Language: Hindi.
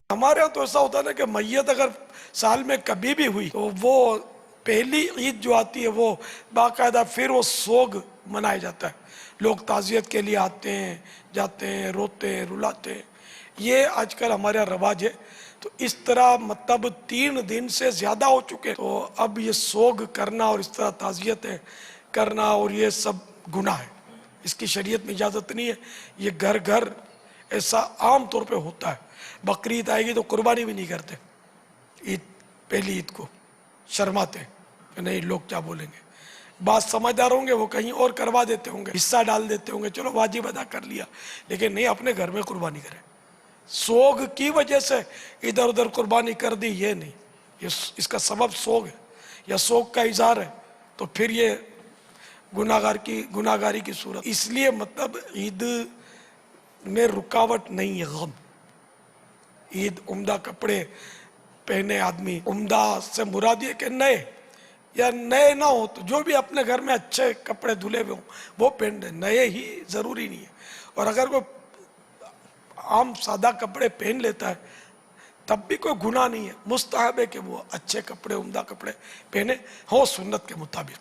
हमारे यहाँ तो ऐसा होता है ना कि मैयत अगर साल में कभी भी हुई तो वो पहली ईद जो आती है वो बाकायदा फिर वो सोग मनाया जाता है। लोग ताज़ियत के लिए आते हैं, जाते हैं, रोते हैं, रुलाते हैं। ये आजकल हमारे यहाँ रवाज है। तो इस तरह मतलब 3 दिन से ज़्यादा हो चुके हैं, तो अब ये सोग करना और इस तरह ताज़ियतें करना और ये सब गुनाह है, इसकी शरीयत में इजाज़त नहीं है। ये घर घर ऐसा आम तौर पे होता है। बकरी ईद आएगी तो कुर्बानी भी नहीं करते, ईद पहली ईद को शर्माते कि नहीं लोग क्या बोलेंगे। बात समझदार होंगे वो कहीं और करवा देते होंगे, हिस्सा डाल देते होंगे, चलो वाजिब अदा कर लिया, लेकिन नहीं अपने घर में कुर्बानी करें। सोग की वजह से इधर उधर कुर्बानी कर दी, ये नहीं, ये इसका सबब सोग है या सोग का इजहार है, तो फिर ये गुनाहगारी की सूरत। इसलिए मतलब ईद में रुकावट नहीं है गम। ईद उम्दा कपड़े पहने आदमी, उम्दा से मुराद ये कि नए या नए ना हो तो जो भी अपने घर में अच्छे कपड़े धुले हुए हों वो पहन रहे, नए ही ज़रूरी नहीं है। और अगर कोई आम सादा कपड़े पहन लेता है तब भी कोई गुनाह नहीं है, मुस्तहब है कि वो अच्छे कपड़े उम्दा कपड़े पहने हो सुन्नत के मुताबिक।